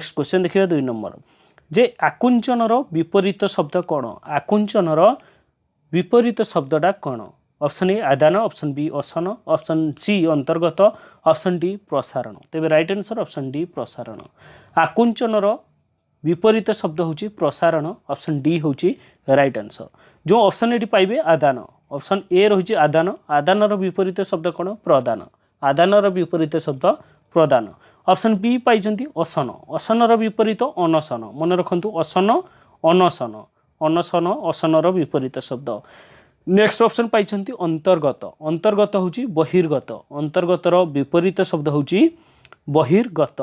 Next question देखिए 2 number जे आकुंचनर विपरीत शब्द कौन आकुंचनर विपरीत शब्दटा कौन ऑप्शन ए आदान ऑप्शन बी असन ऑप्शन सी अंतर्गत ऑप्शन डी प्रसारण तेरे राइट आंसर ऑप्शन डी प्रसारण आकुंचनर विपरीत शब्द होची प्रसारण ऑप्शन डी होची राइट आंसर जो ऑप्शन एटी पाइबे आदान ऑप्शन ए रही आदान आदानर विपरीत शब्द कौन प्रदान आदानर विपरीत शब्द प्रदान ऑप्शन बी पाई असन असनर विपरीत अनशन मन रखु असन अनशन अनशन असनर विपरीत शब्द नेक्स्ट ऑप्शन पाई अंतर्गत अंतर्गत होची बहिर्गत अंतर्गतर विपरीत शब्द होची बहिर्गत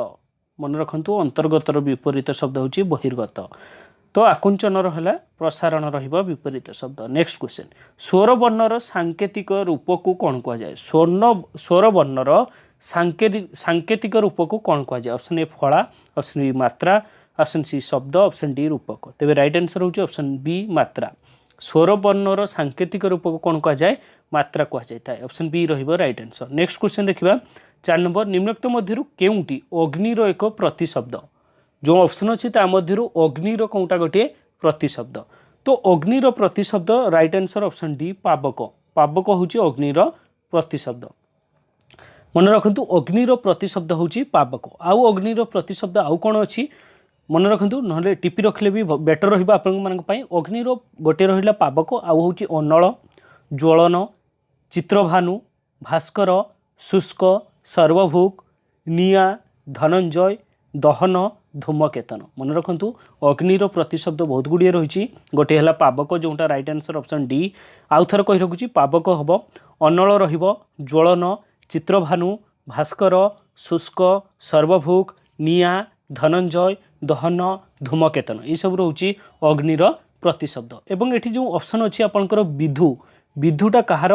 मन रखु अंतर्गतर विपरीत शब्द होची बहिर्गत तो आकुंचनर है प्रसारण रहिबा विपरीत शब्द नेक्स्ट क्वेश्चन स्वर वर्णर सांकेतिक रूप को कौन कह जाए स्वर वर्णर सांकेतिक रूप को कौन कह जाए ऑप्शन ए फला ऑप्शन बी मात्रा ऑप्शन सी शब्द ऑप्शन डी रूपक तेरे राइट आंसर होची ऑप्शन बी मात्रा स्वर वर्णर सांकेतिक रूप को कौन कह जाए मात्रा कह जाए ऑप्शन बी रहिबो राइट आंसर नेक्स्ट क्वेश्चन देखिबा 4 नंबर निम्नोक्त मध्यरु केउंटी अग्निर एक प्रतिशब्द जो ऑप्शन अच्छी मध्य अग्निर कौटा गोटे प्रतिशब्द तो अग्निर प्रतिशब्द राइट आंसर ऑप्शन डी पावक पावक हूँ अग्निर प्रतिशब्द मन रखु अग्निर प्रतिशब्द हूँ पावक आउ अग्निर प्रतिशब्द आउ कौन अच्छी मन रखु ना टीपी रखले भी बेटर रही अग्निर गोटे रहा पावक आउ हूँ अनल ज्वलन चित्रभानु भास्कर शुष्क सर्वभूक निया धनंजय दहन धूमकेतन मन रखु अग्निर प्रतिशब्द बहुत गुड़िए रही गोटे है पावक जोटा राइट आंसर ऑप्शन डी आउ थर कही रखुची पावक हम अनल ज्वलन चित्रभानु भास्कर शुष्क सर्वभूक निया धनंजय दहन धूमकेतन ये सब रोचे अग्निर प्रतिशब्द एवं ये जो ऑप्शन अच्छी आपंकर विधु विधुटा कहार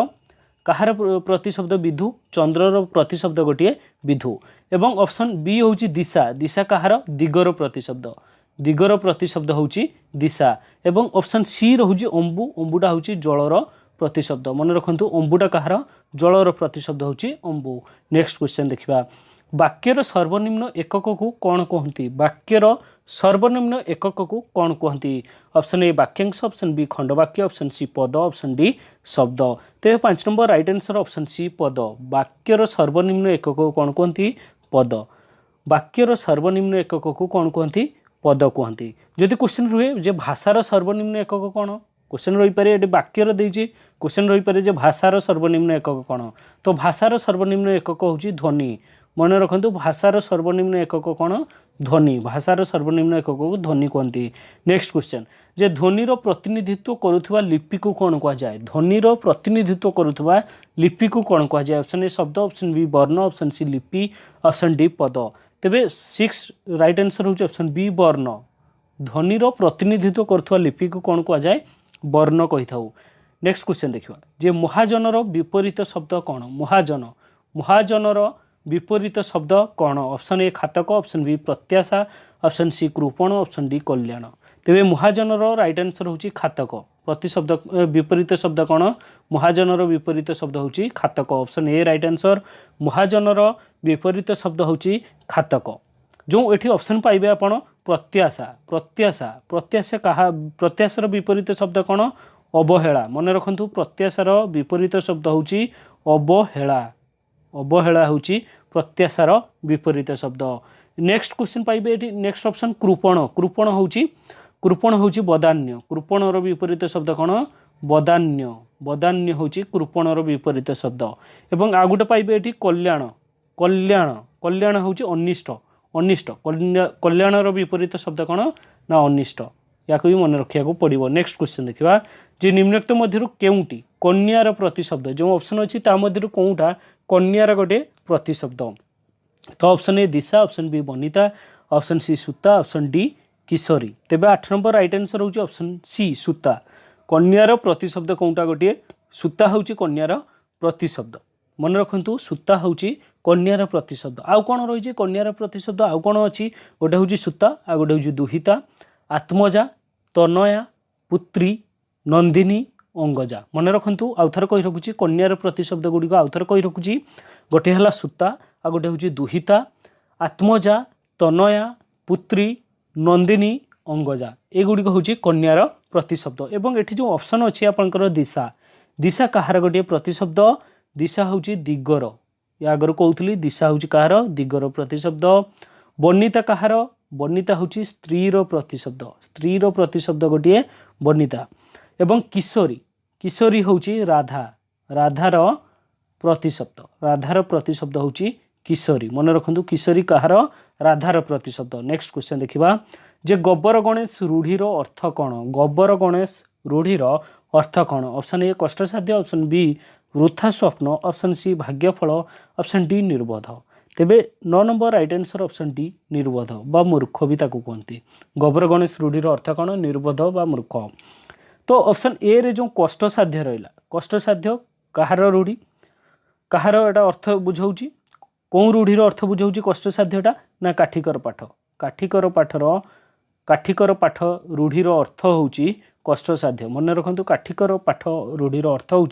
कहार प्रतिशब्द विधु चंद्रर प्रतिशब्द गोटे विधु एवं ऑप्शन बी हूँ दिशा दिशा कहार दिगर प्रतिशब्द दिगर प्रतिशब्द हूँ दिशा एवं ऑप्शन सी रोचे अंबु अंबुटा हूँ जलर प्रतिशब्द मन रखु अंबुटा कहार जलर प्रतिशब्द हूँ अंबु नेक्स्ट क्वेश्चन देखिबा वाक्यर सर्वनिम्न एकक को कौन कहती वाक्यर सर्वनिम्न एकक को कौन कहती ऑप्शन ए वाक्यांश ऑप्शन बी खंडवाक्य ऑप्शन सी पद ऑप्शन डी शब्द तेज 5 number right answer option C पद वाक्यर सर्वनिम्न एकक को कौन कहती पद वाक्यर सर्वनिम्न एकक को कौन कहती पद कहती जदि क्वेश्चन रुहे जे भाषार सर्वनिम्न एकक कौन क्वेश्चन रही पारे ये वाक्यर देजी क्वेश्चन रही पारे जे भाषार सर्वनिम्न एकक कौन तो भाषार सर्वनिम्न एकक हूँ ध्वनि मन रखु भाषार सर्वनिम्न एकक कौन ध्वनि भाषार सर्वनिम्न एकक को ध्वनि कहती नेक्स्ट क्वेश्चन जे ध्वनिर प्रतिनिधित्व करुवा लिपि को कौन कह जाए ध्वनिर प्रतिनिधित्व करुवा लिपि को कौन कह जाए ऑप्शन ए शब्द ऑप्शन बी वर्ण ऑप्शन सी लिपि ऑप्शन डी पद तेरे 6 राइट आंसर हूँ ऑप्शन बी वर्ण ध्वनिर प्रतिनिधित्व करुवा लिपि को कौन कह जाए वर्ण कही था नेक्स्ट क्वेश्चन देखिए जे महाजनर विपरीत शब्द कौन महाजन महाजनर विपरीत शब्द कौन ऑप्शन ए खातक ऑप्शन बी प्रत्याशा ऑप्शन सी कृपण ऑप्शन डी कल्याण तेरे महाजनर राइट आंसर हूँ खातक प्रतिशब्द विपरीत शब्द कौन महाजनर विपरीत शब्द हूँ खातक ऑप्शन ए राइट आंसर महाजनर विपरीत शब्द हूँ खातक जो ये ऑप्शन पाइबे आपण प्रत्याशा प्रत्याशा प्रत्याशा कहा प्रत्याशार विपरीत शब्द कौन अवहेला मन रखु प्रत्याशार विपरीत शब्द हूँ अवहेला अवहेला हूँ प्रत्याशार विपरीत शब्द नेक्स्ट क्वेश्चन पाइबे नेक्स्ट ऑप्शन कृपण कृपण हूँ बदान्य कृपणर विपरीत शब्द कौन बदान्य बदान्य हूँ कृपणर विपरीत शब्द एवं आ गोटे पाइबे ये कल्याण कल्याण कल्याण हूँ अनिष्ट अनिष्ट कल्याणर विपरीत शब्द कौन ना अनिष्ट या भी मन रखा पड़ो नेक्स्ट क्वेश्चन देखा जे निम्नोक्त मध्य केउंटी कन्यार प्रतिशब्द जो ऑप्शन अच्छी मध्य कौटा कन्यार गोटे प्रतिशब्द तो ऑप्शन ए दिशा ऑप्शन बी वनिता ऑप्शन सी सूता ऑप्शन डी किशोरी तेरे 8 नंबर राइट आंसर हूँ ऑप्शन सी सूता कन्यार प्रतिशब्द कौटा गोटे सूता हूँ कन्यार प्रतिशब्द मन रखु सूता हूँ कन्यार प्रतिशब्द आउ कौन रही कन्यार प्रतिशब्द आउ कौन अच्छी गोटे हूँ सूता आ गोटे हूँ दुहिता आत्मजा तनया पुत्री नंदिनी अंगजा मन रखु आउ थर कही रखुची कन्यार प्रतिशब्द गुड़िक आउ थर कही रखुची गोटे है सूता आ गोटे हूँ दुहिता आत्मजा तनया पुत्री नंदिनी अंगजा एगुड़िक हूँ कन्यार प्रतिशब्द एवं एठी जो ऑप्शन अच्छी आपंकर दिशा दिशा कहार गोटे प्रतिशब्द दिशा हूँ दिगर या आगर कहूली दिशा हूँ कहार दिगर प्रतिशब्द बर्णिता कहार बर्णिता हूँ स्त्रीर प्रतिशब्द गोटे बर्णिता एवं किशोरी किशोरी हूँ राधा राधार प्रतिशब्द हूँ किशोरी मन रखु किशोरी कहार राधार प्रतिशब्द नेक्स्ट क्वेश्चन देखिबा जे गोबर गणेश रूढ़ीर अर्थ कौन गोबर गणेश रूढ़ीर अर्थ कौन ऑप्शन ए कष्टसाध्य ऑप्शन बी वृथा स्वप्न ऑप्शन सी भाग्यफल ऑप्शन डी निर्बोध तेबे 9 number right answer option D निर्बोध बा मूर्ख भी ताकू कहते गोबर गणेश रूढ़ीर अर्थ कौन निर्बोध बा मूर्ख तो ऑप्शन ए रे जो कष्टसाध्य रहा कष्टसाध्य कहार रूढ़ी कहार एटा अर्थ बुझाऊँ कौ रूढ़ीर अर्थ बुझाऊँ कष्टसाध्यटा ना काठिकर पाठ रूढ़ीर अर्थ हूँ कष्टसाध्य मन रखु काठिकर पाठ रूढ़ीर अर्थ हूँ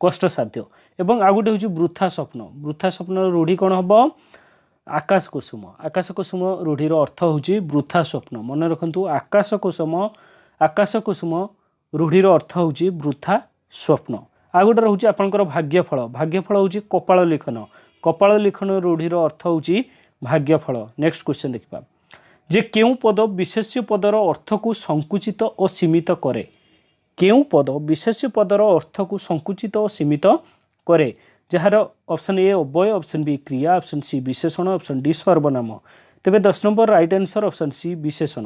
कष्टसाध्य एवं आ गए हूँ वृथा स्वप्न रूढ़ी कौन हम आकाश कुसुम रूढ़ीर अर्थ हूँ वृथा स्वप्न मन रखु आकाश कुसुम रूढ़ीर अर्थ हूँ वृथा स्वप्न आ गए रोचे आपंकर भाग्यफल हूँ कपाल लिखन रूढ़ीर अर्थ हूँ भाग्यफल नेक्स्ट क्वेश्चन देखा जे केउ पद विशेष्य पदर अर्थ को संकुचित और सीमित करे केउ पद विशेष्य पदर अर्थ को संकुचित और सीमित करे जार ऑप्शन ए अव्यय ऑप्शन बी क्रिया ऑप्शन सी विशेषण ऑप्शन डी सर्वनाम तेबे 10 number right answer option C विशेषण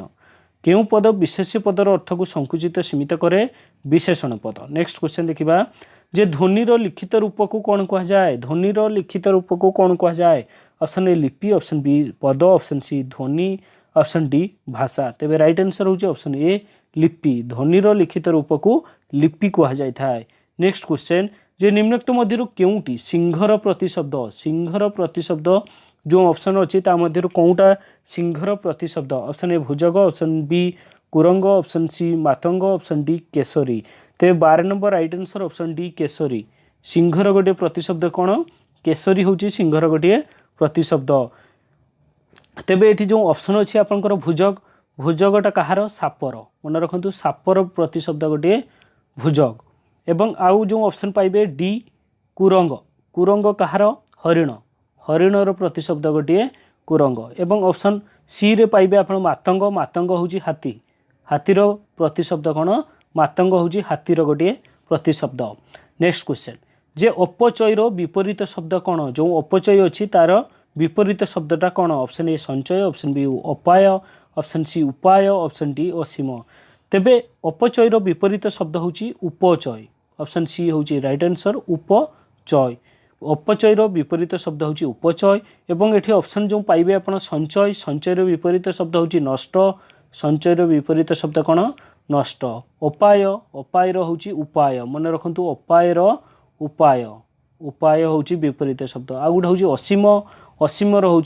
केउ पद विशेष्य पदर अर्थ को संकुचित सीमित करे विशेषण पद नेक्स्ट क्वेश्चन देखिबा जे ध्वनिर लिखित रूप को कौन कहा जाए ध्वनिर लिखित रूप को कौन कहा जाए ऑप्शन ए लिपि ऑप्शन बी पद ऑप्शन सी ध्वनि ऑप्शन डी भाषा तेबे राइट आंसर हूँ ऑप्शन ए लिपि ध्वनिर लिखित रूप को लिपि कह जाए नेक्स्ट क्वेश्चन जे निम्नोक्त मध्य केउटी सिंहर प्रतिशब्द जो ऑप्शन अच्छी मध्य कौटा सिंहर प्रतिशब्द ऑप्शन ए भुजग ऑप्शन बी कुरंग ऑप्शन सी मातंग ऑप्शन डी केशरी तेज 12 number right answer option D केशरी सिंहर गोटे प्रतिशब्द कौन केशरी हूँ सिंहर गोटे प्रतिशब्द तेबे एठी जो ऑप्शन अच्छी आपंकर भुजगटा कहार सापर मन रखु सापर प्रतिशब्द गोटे भुजग एवं आउ जो ऑप्शन पाइबे डी कुरंग कहार हरिणर प्रतिशब्द गोटे कुरंग एवं ऑप्शन सी रे पाइबे आप मातंग हूँ हाथीर प्रतिशब्द कौन मातंग हूँ हाथीर गोटे प्रतिशब्द नेक्स्ट क्वेश्चन जे अपचयर विपरीत शब्द कौन जो अपचय अच्छी तार विपरीत शब्दटा कौन ऑप्शन ए संचय ऑप्शन बी अपाय ऑप्शन सी उपाय ऑप्शन डी असीम तेबे अपचयर विपरीत शब्द हूँ उपचय ऑप्शन सी हूँ राइट आंसर उपचय अपचयर विपरीत शब्द हूँ उपचय एवं एठी ऑप्शन जो पाइबे आप संचयर विपरीत शब्द हूँ नष्ट संचयर विपरीत शब्द कौन नष्ट अपायर हूँ उपाय मन रखु अपायर उपाय हूँ विपरीत शब्द आ गए हूँ असीमर हूँ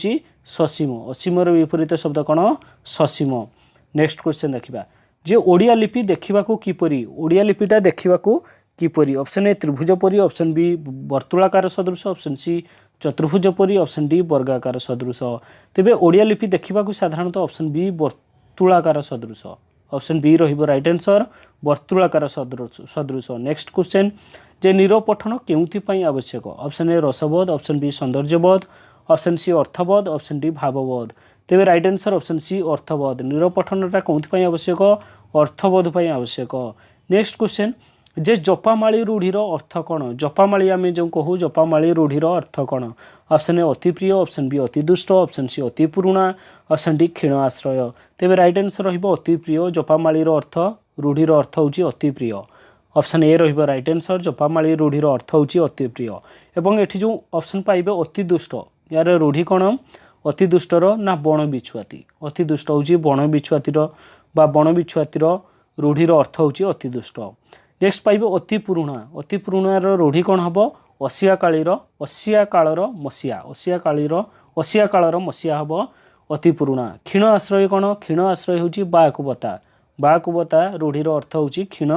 असीमर विपरीत शब्द कौन ससीम नेक्स्ट क्वेश्चन देखा जे ओडिया लिपि देखा किपरि ओडिया लिपिटा देखा किपरि ऑप्शन ए त्रिभुज परी ऑप्शन बी वर्तुलाकार सदृश ऑप्शन सी चतुर्भुज परी ऑप्शन डी वर्गाकार सदृश तेबे ओडिया लिपि देखा साधारणतः ऑप्शन बी वर्तुलाकार सदृश ऑप्शन बी रहिबो राइट आंसर वर्तुलाकार सदृश नेक्स्ट क्वेश्चन जे निरपठन केउथि आवश्यक ऑप्शन ए रसबोध ऑप्शन बी सौंदर्यबोध ऑप्शन सी अर्थबोध ऑप्शन डी भावबोध तेबे राइट आंसर ऑप्शन सी अर्थबोध निरपठनटा कौन आवश्यक अर्थबोध आवश्यक नेक्स्ट क्वेश्चन जे जपामाली रूढ़ीर अर्थ कौन जपामाली आम जो कहूँ जपामाली रूढ़ीर अर्थ कौन ऑप्शन ए अति प्रिय ऑप्शन बी अति दुष्ट ऑप्शन सी अति पुराणा ऑप्शन डी क्षीण आश्रय तेबे राइट आंसर रहिबो अति प्रिय जपामालीर अर्थ रूढ़ीर अर्थ हूँ अति प्रिय ऑप्शन ए रहिबो राइट आंसर जपामाली रूढ़ीर अर्थ हूँ अति प्रिय एवं एठी जो ऑप्शन पाइबे अति दुष्ट यार रूढ़ी कौन अति दुष्टर ना बण बिछुआती अति दुष्ट हूँ बण बिछुआतीर बा बण बिछुआतीर रूढ़ीर अर्थ हूँ अति दुष्ट नेक्स्ट पाइबे अति पुराणार रूढ़ी कौन हम असिया कालर मसीहा हम अति पुराणा क्षीण आश्रय कौन क्षीण आश्रय हूँ बाकुबता रूढ़ीर अर्थ हूँ क्षीण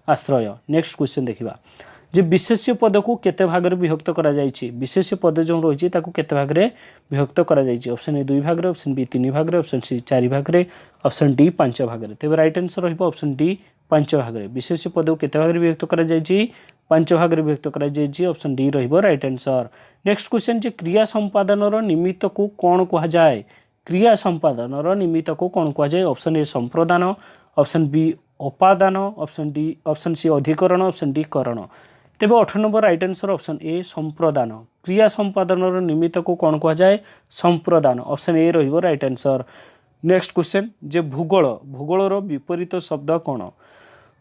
आश्रय नेक्स्ट क्वेश्चन देखा जे विशेष्य पद को केते भाग रे विभक्त करा जायछि विशेष्य पद जो रही ताकू केते भाग रे विभक्त करा जायछि ऑप्शन ए 2 भाग रे ऑप्शन बी 3 भाग रे ऑप्शन सी 4 भाग रे ऑप्शन डी 5 भाग रे तेबे राइट आंसर रहइबो ऑप्शन डी 5 भाग रे विशेष्य पद को केते भाग रे विभक्त करा जायछि 5 भाग रे विभक्त करा जायछि ऑप्शन डी रहइबो राइट आंसर। नेक्स्ट क्वेश्चन जे क्रिया संपादन रो निमित्त को कोन कहा जाय क्रिया संपादन रो निमित्त को कोन कहा जाय ऑप्शन ए संप्रदान ऑप्शन बी उपादान ऑप्शन डी ऑप्शन सी अधिकरण ऑप्शन डी करण तेबे 18 number right answer option A संप्रदान क्रिया संपादन रो निमित्त को कोन कहा जाय संप्रदान ऑप्शन ए रहइबो राइट आंसर। नेक्स्ट क्वेश्चन जे भूगोल भूगोल रो विपरीत शब्द कोन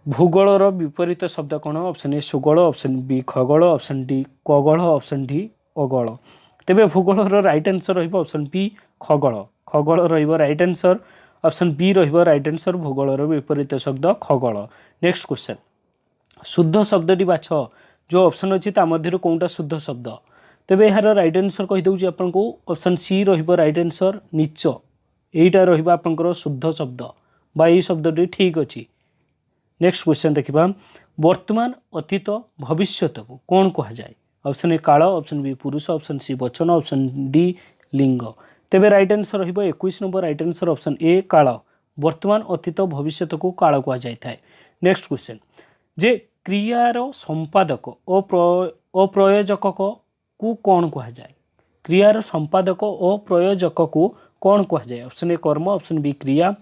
भूगोल रो विपरीत शब्द कोन ऑप्शन ए सुगोल ऑप्शन बी खगोल ऑप्शन डी कगोल ऑप्शन डी अगोल तेबे भूगोल रो राइट आंसर रहइबो ऑप्शन बी खगोल खगोल रहइबो राइट आंसर ऑप्शन बी रहइबो राइट आंसर भूगोल रो विपरीत शब्द खगोल। नेक्स्ट क्वेश्चन शुद्ध शब्दटी बाछ जो ऑप्शन अछि ता मध्यरु कोनटा शुद्ध शब्द तेबे यार राइट आंसर कहि दउची आपन को ऑप्शन सी रहइबो राइट आंसर नीच एटा रहइबो आपनकर शुद्ध शब्द बा ई शब्दटी ठीक अछि। नेक्स्ट क्वेश्चन देखिबा वर्तमान अतीत भविष्यत को कोन कहा जाय ऑप्शन ए काल ऑप्शन बी पुरुष ऑप्शन सी वचन ऑप्शन डी लिंग तेबे राइट आंसर रहइबो 21 number right answer option A काल वर्तमान अतीत भविष्यत को काल कहा जाय थाए। नेक्स्ट क्वेश्चन जे क्रियार संपादक अप्रयोजक को कौन कहा जाए क्रियार संपादक अप्रयोजक को कौन कहा जाए ऑप्शन ए कर्म ऑप्शन बी क्रिया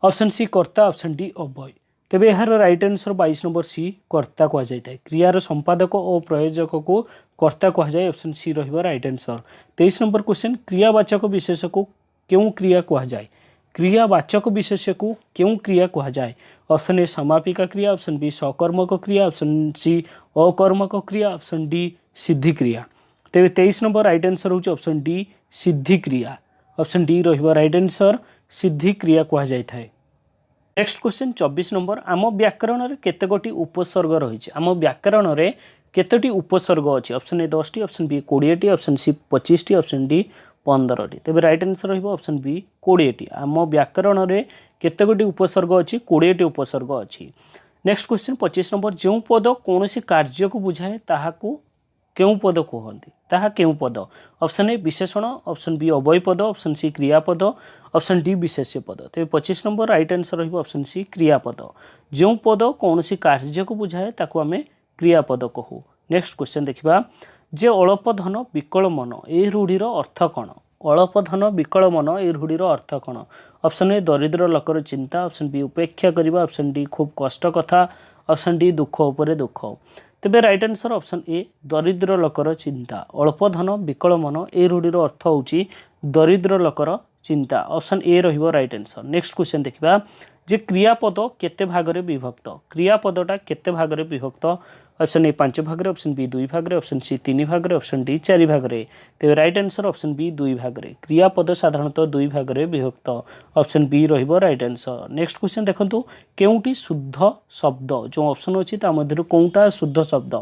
ऑप्शन सी कर्ता ऑप्शन डी अव्यय तेबे यार राइट आंसर 22 नंबर सी कर्ता कहा जाए क्रियार संपादक अप्रयोजक को कर्ता कहा जाए ऑप्शन सी रहइबो राइट आंसर। 23 नंबर क्वेश्चन क्रियावाचक विशेष को क्यों क्रिया कहा जाए क्रियावाचक विशेष्य को क्यों क्रिया कहा जाए ऑप्शन ए समापिका क्रिया ऑप्शन बी सकर्मक क्रिया ऑप्शन सी अकर्मक क्रिया ऑप्शन डी सिद्धि क्रिया तेबे 23 नंबर राइट आंसर होची ऑप्शन डी सिद्धि क्रिया ऑप्शन डी रहइबो राइट आंसर सिद्धि क्रिया कहा जाय थाए। नेक्स्ट क्वेश्चन 24 नंबर आम व्याकरण रे केते गोटी उपसर्ग रहिछि आम व्याकरण रे केतेटी उपसर्ग अछि ऑप्शन ए 10 टी ऑप्शन बी 20 टी ऑप्शन सी 25 टी ऑप्शन डी 15 टी तेबे राइट आंसर रहइबो ऑप्शन बी 20 टी आम व्याकरण रे केते गोटी उपसर्ग अछि 20 टी उपसर्ग अछि। नेक्स्ट क्वेश्चन 25 नंबर जो पद कोनोसी कार्य को बुझाए ताहाकू केउ पद कहंती ताहा केउ पद ऑप्शन ए विशेषण ऑप्शन बी अव्यय पद ऑप्शन सी क्रियापद ऑप्शन डी विशेष्य पद तेबे 25 नंबर राइट आंसर रहइबो ऑप्शन सी क्रियापद जो पद कोनोसी कार्य को बुझाए ताकू हमें क्रियापद कहू। नेक्स्ट क्वेश्चन देखिबा जे अल्प धन विकल मन ए रूढ़ीर अर्थ कौन अल्प धन विकल मन ए रूढ़ीर अर्थ कौन ऑप्शन ए दरिद्र लोकर चिंता ऑप्शन बी उपेक्षा करबा ऑप्शन डी खूब कष्ट कथा ऑप्शन डी दुख उपरे दुख तेबे राइट आंसर ऑप्शन ए दरिद्र लोकर चिंता अल्प धन विकल मन ए रूढ़ीर अर्थ होची दरिद्र लोकर चिंता ऑप्शन ए रहिबो राइट आंसर। नेक्स्ट क्वेश्चन देखिबा जे क्रियापद केते भाग रे विभक्त क्रियापदटा केते भाग रे विभक्त ऑप्शन ए 5 भाग रे ऑप्शन बी 2 भाग रे ऑप्शन सी 3 भाग रे ऑप्शन डी 4 भाग रे तेबे राइट आंसर ऑप्शन बी 2 भाग रे क्रियापद साधारणतः 2 भाग रे विभक्त ऑप्शन बी रहिबो राइट आंसर। नेक्स्ट क्वेश्चन देखंतु केउटी शुद्ध शब्द जो ऑप्शन अछि ता मध्यरु कोउटा शुद्ध शब्द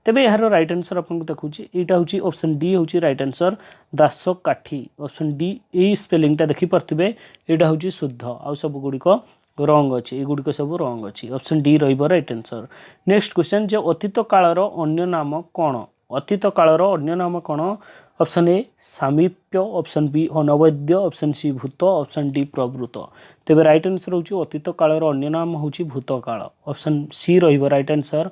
तेबे यार राइट आंसर आपन को देखुची एटा होची ऑप्शन डी होची राइट आंसर दास काठी ऑप्शन डी ए स्पेलिंग ता देखि परथिबे एटा होची शुद्ध आ सब गुडी को रंग अछि ए गुडी को सब रंग अछि ऑप्शन डी रहिबो राइट आंसर। नेक्स्ट क्वेश्चन जे अतीत कालर अन्य नाम कोन अतीत कालर अन्य नाम कोन ऑप्शन ए सामीप्य ऑप्शन बी अनवद्य ऑप्शन सी भूत ऑप्शन डी प्रवृत तेबे राइट आंसर होची अतीत कालर अन्य नाम होची भूत काल ऑप्शन सी रहिबो राइट आंसर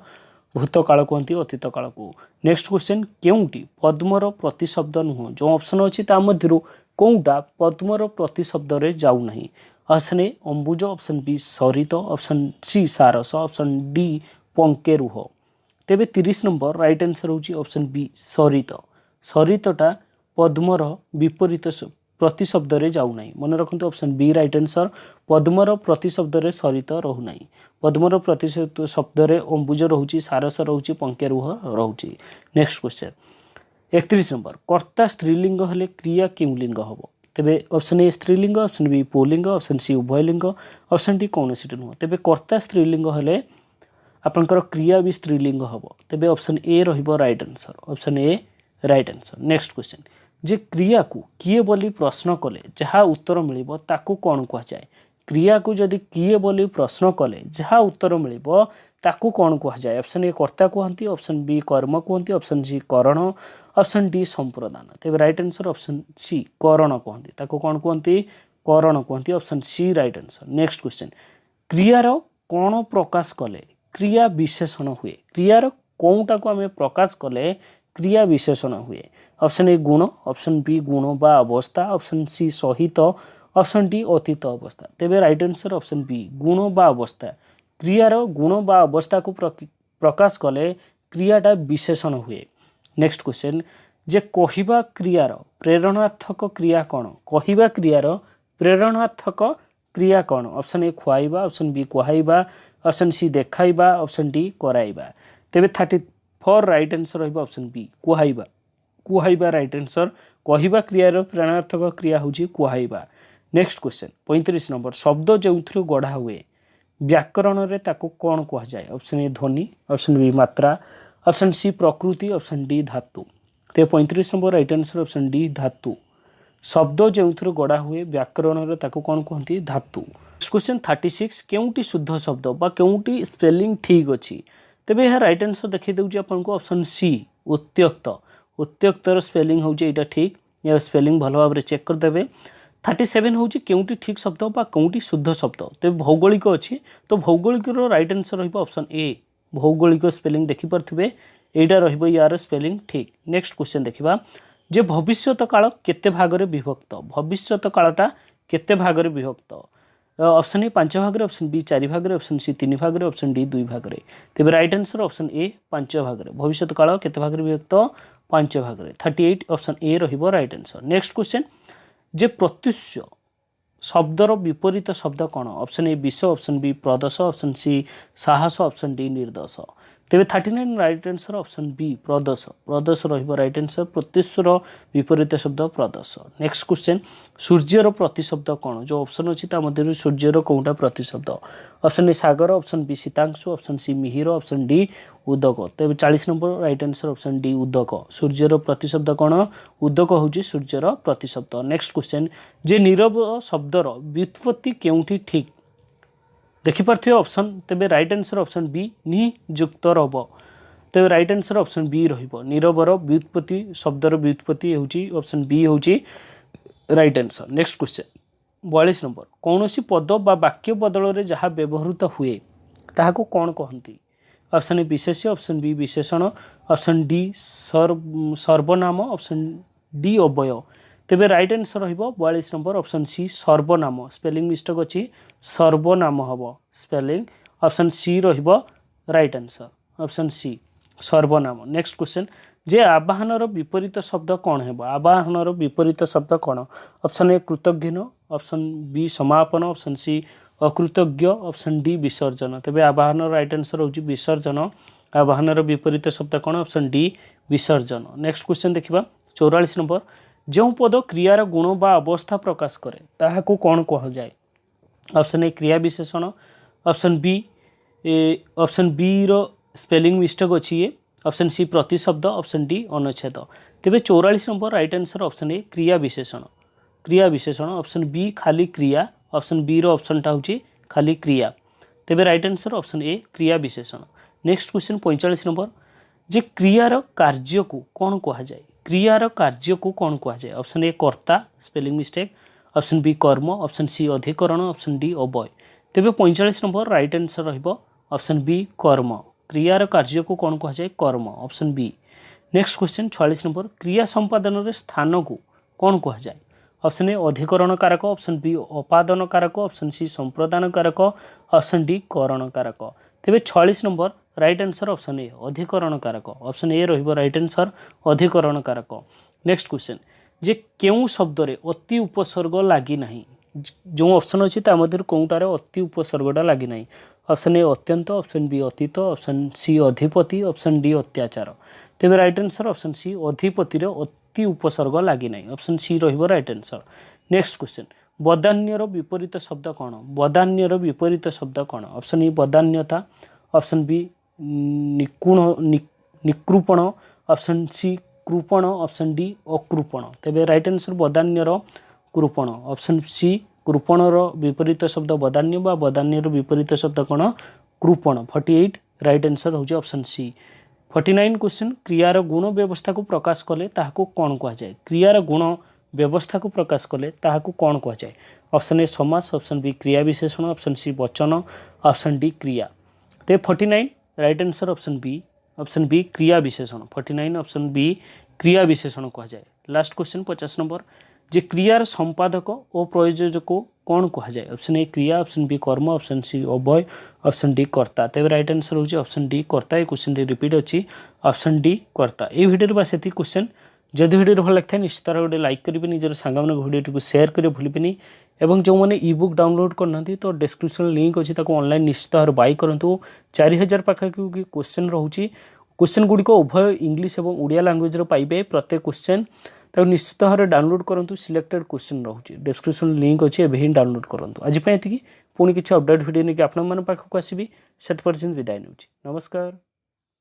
भूत काल कहती अतीत काल को। नेक्स्ट क्वेश्चन केउटी पद्मर प्रतिशब्द नुह जो ऑप्शन अछि ता मध्यरु कोउटा पद्मर प्रतिशब्द रे जाउ नहीं ऑप्शन ए अंबुज ऑप्शन बी सरित ऑप्शन सी सारस ऑप्शन डी पंके रुह तेबे 30 नंबर राइट आंसर होची ऑप्शन बी सरित सरितटा पद्मर विपरीत प्रतिशब्द रे जाउ नहीं मन रखंतु ऑप्शन बी राइट आंसर पद्मर प्रतिशब्द रे सरित रहु नहीं पद्मर प्रतिशब्द रे अंबुज रहउची सारस रहउची पंके रुह रहउची। नेक्स्ट क्वेश्चन 31 नंबर कर्ता स्त्रीलिंग हले क्रिया केउ लिंग हबो तेबे ऑप्शन ए स्त्रीलिंग ऑप्शन बी पुल्लिंग ऑप्शन सी उभयलिंग ऑप्शन डी कोनोसिट नुह तेबे कर्ता स्त्रीलिंग हले आपनकर क्रिया भी स्त्रीलिंग हबो तेबे ऑप्शन ए रहिबो right answer option A right answer. Next question जे क्रिया को किए बोली प्रश्न कले जहा उत्तर मिलिबो ताकू कोन कह जाय क्रिया को जदि किए बोली प्रश्न कले जहा उत्तर मिलिबो ताकू कौन कह जाए ऑप्शन ए कर्ता कहती ऑप्शन बी कर्म कहती ऑप्शन सी करण ऑप्शन डी संप्रदान तेज राइट आंसर ऑप्शन सी करण कहती ताकू कौन कहती करण कहती option C right answer next question क्रियार कौन प्रकाश कले क्रिया विशेषण हुए क्रियार कौटा को आम प्रकाश कले क्रिया विशेषण हुए ऑप्शन ए गुण ऑप्शन बी गुण बा अवस्था ऑप्शन सी सहित ऑप्शन डी अतीत अवस्था तेज राइट आंसर ऑप्शन बी गुण बा अवस्था क्रियार गुण बा अवस्था को प्रकाश कले क्रियाटा विशेषण हुए नेक्स्ट क्वेश्चन जे कहिबा क्रियार प्रेरणात्मक क्रिया कौन कहिबा क्रियार प्रेरणात्मक क्रिया कौन ऑप्शन ए खुआइबा ऑप्शन बी कुहाइबा ऑप्शन सी देखाइबा ऑप्शन डी कराइबा तेज 34 राइट आंसर रही ऑप्शन बी कुहाइबा कुहाइबा राइट आंसर कहिबा क्रियार प्रेरणात्मक क्रिया होची कुहाइबा नेक्स्ट क्वेश्चन 35 नंबर शब्द जो गढ़ा हुए व्याकरण रे ताको कौन कह जाए ऑप्शन ए ध्वनि ऑप्शन बी मात्रा ऑप्शन सी प्रकृति ऑप्शन डी धातु ते 35 number right answer option D धातु शब्द जो गढ़ा हुए व्याकरण रे ताको कौन कहती धातु क्वेश्चन 36 केउटी शुद्ध शब्द बा केउटी स्पेलिंग ठीक अच्छी तेबे यह राइट आंसर देखि दउची आपनको ऑप्शन सी उत्त्यक्त उत्त्यक्तर स्पेलिंग होची एटा ठीक या स्पेलिंग भलो भाबरे चेक कर देबे 37 होची केउटी ठीक शब्द बा केउटी शुद्ध शब्द ते भौगोलिक अच्छी तो भौगोलिक रो राइट आंसर रहिबो ऑप्शन ए भौगोलिक स्पेलिंग देखि परथिबे एटा रहिबो यार स्पेलिंग ठीक नेक्स्ट क्वेश्चन देखिबा जे भविष्यत काल केते भागरे विभक्त भविष्यत कालटा केते भागरे विभक्त ऑप्शन ए 5 भागरे ऑप्शन बी 4 भागरे ऑप्शन सी 3 भागरे ऑप्शन डी 2 भागरे तेबे राइट आंसर ऑप्शन ए 5 भागरे भविष्यत काल केते भागरे विभक्त 5 भागरे 38 ऑप्शन ए रहिबो राइट आंसर नेक्स्ट क्वेश्चन जे प्रत्युष्य शब्दर विपरीत शब्द कौन ऑप्शन ए विष ऑप्शन बी प्रदर्श ऑप्शन सी साहस ऑप्शन डी निर्दोष तेज 39 राइट आंसर ऑप्शन बी प्रदर्श प्रदर्श रहिबो राइट आंसर प्रत्युष्यर विपरीत शब्द प्रदर्श नेक्स्ट क्वेश्चन सूर्यर प्रतिशब्द कौन जो ऑप्शन अच्छी मध्य सूर्यर कौटा प्रतिशब्द ऑप्शन ए सागर ऑप्शन बी शीतांशु ऑप्शन सी मिहिर ऑप्शन डी उदक तेज 40 number right answer option D उदक सूर्यर प्रतिशब्द कौन उदक होची सूर्यर प्रतिशब्द नेक्स्ट क्वेश्चन जे नीरव शब्दर व्युत्पत्ति केउठी ठीक देखिपे ऑप्शन तेज राइट आंसर ऑप्शन बी नियुक्त रब तेज राइट आंसर ऑप्शन बी रहिबो नीरवर व्युत्पत्ति शब्दर व्युत्पत्ति होची ऑप्शन बी होची right answer next question 42 number कौन सी पद बा वाक्य बदल रे जहाँ व्यवहृत हुए ताहाको कौन कहती ऑप्शन ए विशेष्य ऑप्शन बी विशेषण ऑप्शन डी सर्वनाम ऑप्शन डी अव्यय तेबे राइट आंसर रहिबो 42 नंबर ऑप्शन सी सर्वनाम स्पेलिंग मिस्टेक अछि सर्वनाम हबो स्पेलिंग ऑप्शन सी रहिबो राइट आंसर ऑप्शन सी सर्वनाम नेक्स्ट क्वेश्चन जे आवाहनर विपरीत शब्द कौन हेबो आवाहनर विपरीत शब्द कौन ऑप्शन ए कृतज्ञ ऑप्शन बी समापन ऑप्शन सी अकृतज्ञ ऑप्शन डी विसर्जन तेबे आवाहनर राइट आंसर होची विसर्जन आवाहनर विपरीत शब्द कौन ऑप्शन डी विसर्जन नेक्स्ट क्वेश्चन देखिबा 44 नंबर जो पद क्रियार गुण बा अवस्था प्रकाश करे ताहाको कौन कह जाए ऑप्शन ए क्रिया विशेषण ऑप्शन बी रो स्पेलिंग मिस्टेक अच्छी ये ऑप्शन सी प्रतिशब्द ऑप्शन डी अनुच्छेद तेबे 44 नंबर राइट आंसर ऑप्शन ए क्रिया विशेषण ऑप्शन बी खाली क्रिया ऑप्शन बी रो ऑप्शन टा होची खाली क्रिया तेबे राइट आंसर ऑप्शन ए क्रिया विशेषण नेक्स्ट क्वेश्चन 45 नंबर जे क्रियार कार्य को कौन कह जाए क्रियार कार्य को कौन कह जाए ऑप्शन ए कर्ता स्पेलिंग मिस्टेक ऑप्शन बी कर्म ऑप्शन सी अधिकरण ऑप्शन डी अव्यय तेबे 45 नंबर राइट आंसर रहिबो ऑप्शन बी कर्म क्रियार कार्य को कौन कह जाए कर्म option B next question 46 number क्रिया संपादन रे स्थान को कौन कह जाए ऑप्शन ए अधिकरण कारक ऑप्शन बी अपादन कारक ऑप्शन सी संप्रदान कारक ऑप्शन डी करण कारक तेबे 46 नंबर राइट आंसर ऑप्शन ए अधिकरण कारक ऑप्शन ए रहिबो राइट आंसर अधिकरण कारक नेक्स्ट क्वेश्चन जे केउ शब्द रे अति उपसर्ग लागी नाही जो ऑप्शन अछि ता मध्य कोउटारे अति उपसर्गटा लागी नाही ऑप्शन ए अत्यंत ऑप्शन बी अतीत ऑप्शन सी अधिपति ऑप्शन डी अत्याचार तेबे राइट आंसर ऑप्शन सी अधिपति रे अति उपसर्ग लागी नाही ऑप्शन सी रहिबो राइट आंसर नेक्स्ट क्वेश्चन बदान्यर विपरीत शब्द कौन बदान्यर विपरीत शब्द कौन ऑप्शन ए बदान्यता ऑप्शन बी निकृपण ऑप्शन सी कृपण ऑप्शन डी अकृपण तेबे राइट आंसर बदान्यर कृपण ऑप्शन सी कृपणर विपरीत शब्द बदान्य बा बदान्यर विपरीत शब्द कौन कृपण 48 राइट आंसर होची ऑप्शन सी। 49 क्वेश्चन क्रियार गुण व्यवस्था को प्रकाश कले ताहाको कौन कहा जाए क्रियार गुण व्यवस्था को प्रकाश कले ताहाको कौन कहा जाए ऑप्शन ए समास ऑप्शन बी क्रिया विशेषण ऑप्शन सी वचन ऑप्शन डी क्रिया। ते 49 राइट आंसर ऑप्शन बी क्रिया विशेषण 49 ऑप्शन बी क्रिया विशेषण कहा जाए। लास्ट क्वेश्चन 50 नंबर जे क्रियार संपादक और प्रयोजक को कौन कहा जाए ऑप्शन ए क्रिया ऑप्शन बी कर्म ऑप्शन सी अभय ऑप्शन डी कर्ता। तेज राइट आंसर होची ऑप्शन डी कर्ता। ये क्वेश्चन रिपीट अच्छी ऑप्शन डी कर्ता। ये वीडियो बस ये क्वेश्चन जदि वीडियो भल लगे निश्चित गोटे लाइक करेंगे निजर सांग भिडियो सेयार करें भूलें और जो मैंने इ बुक डाउनलोड करना तो डिस्क्रिप्शन लिंक अच्छी ऑनलाइन निश्चित भाव बाय करूँ। 4000 पाखापाखि क्वेश्चन रोचे क्वेश्चन गुड़िक उभय इंग्लिश और ओडिया लैंग्वेज पाइबे प्रत्येक क्वेश्चन तो निश्चित भाव डाउनलोड करूँ सिलेक्टेड क्वेश्चन रोचे डिस्क्रिप्शन लिंक अच्छी एवं ही डाउनलोड करूँ। आज पुणी किसी अपडेट वीडियो नहीं कि आपण पाखक आसबि से विदाय नौछि नमस्कार।